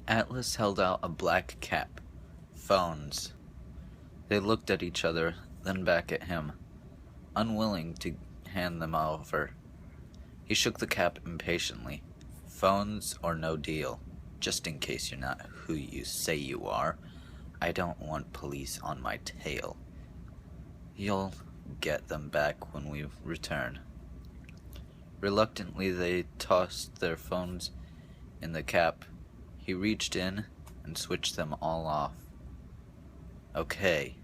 Atlas held out a black cap. Phones. They looked at each other, then back at him, unwilling to hand them over. He shook the cap impatiently. Phones or no deal. Just in case you're not who you say you are. I don't want police on my tail. You'll get them back when we return. Reluctantly, they tossed their phones in the cap. He reached in and switched them all off. Okay.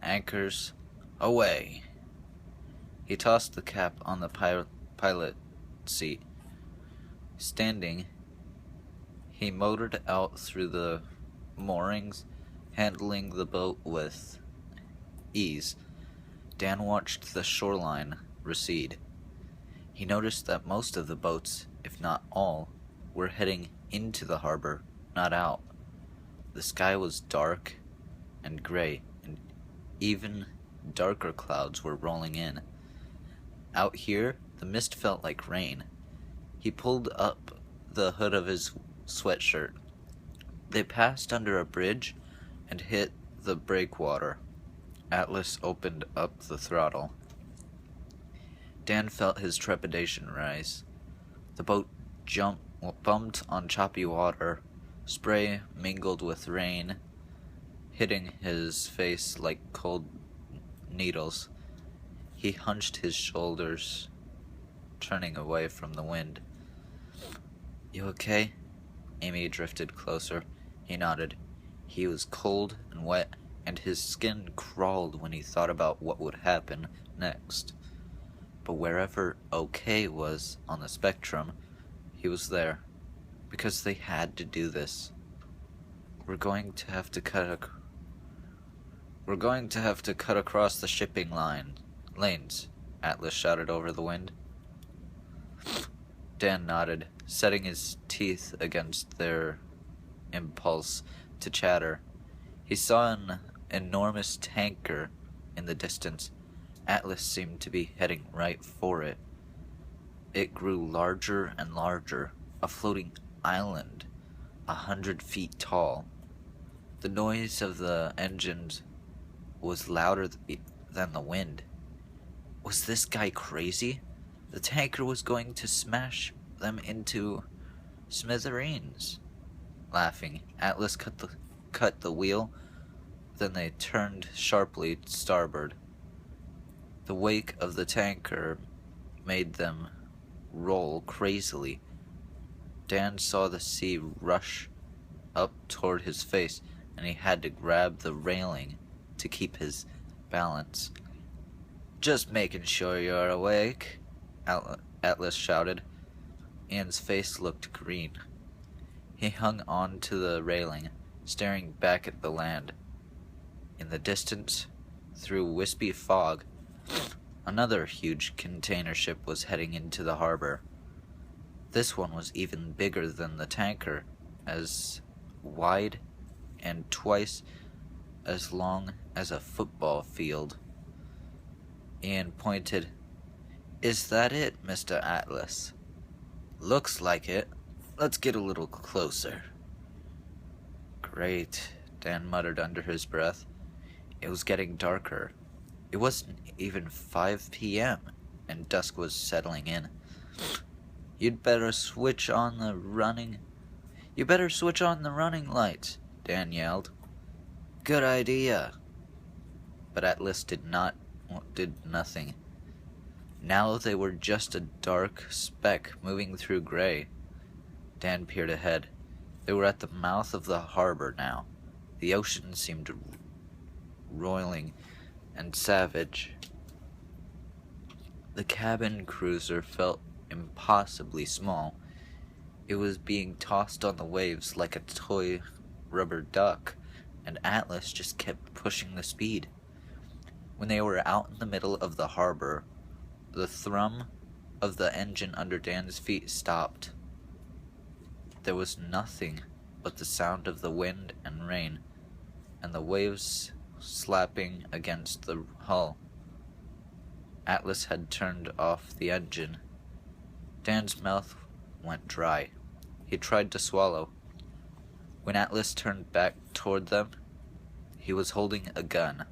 Anchors, away. He tossed the cap on the pilot seat. Standing, he motored out through the moorings, handling the boat with ease. Dan watched the shoreline recede. He noticed that most of the boats, if not all, were heading into the harbor, not out. The sky was dark and gray, and even darker clouds were rolling in. Out here, the mist felt like rain. He pulled up the hood of his sweatshirt. They passed under a bridge and hit the breakwater. Atlas opened up the throttle. Dan felt his trepidation rise. The boat bumped on choppy water. Spray mingled with rain, hitting his face like cold needles. He hunched his shoulders, turning away from the wind. You okay? Amy drifted closer. He nodded. He was cold and wet, and his skin crawled when he thought about what would happen next. But wherever okay was on the spectrum, he was there, because they had to do this. We're going to have to cut across the shipping lanes, Atlas shouted over the wind. Dan nodded, setting his teeth against their impulse to chatter. He saw an enormous tanker in the distance. Atlas seemed to be heading right for it. It grew larger and larger, a floating island, 100 feet tall. The noise of the engines was louder than the wind. Was this guy crazy? The tanker was going to smash them into smithereens. Laughing, Atlas cut the wheel, then they turned sharply to starboard. The wake of the tanker made them roll crazily. Dan saw the sea rush up toward his face, and he had to grab the railing to keep his balance. Just making sure you're awake, Atlas shouted. Ian's face looked green. He hung on to the railing, staring back at the land. In the distance, through wispy fog, another huge container ship was heading into the harbor. This one was even bigger than the tanker, as wide and twice as long as a football field. Ian pointed. Is that it, Mr. Atlas? Looks like it. Let's get a little closer. Great, Dan muttered under his breath. It was getting darker. It wasn't even 5 p.m., and dusk was settling in. You better switch on the running lights, Dan yelled. Good idea. But Atlas did nothing. Now they were just a dark speck moving through gray. Dan peered ahead. They were at the mouth of the harbor now. The ocean seemed roiling and savage. The cabin cruiser felt impossibly small. It was being tossed on the waves like a toy rubber duck, and Atlas just kept pushing the speed. When they were out in the middle of the harbor, the thrum of the engine under Dan's feet stopped. There was nothing but the sound of the wind and rain, and the waves slapping against the hull. Atlas had turned off the engine. Dan's mouth went dry. He tried to swallow. When Atlas turned back toward them, he was holding a gun.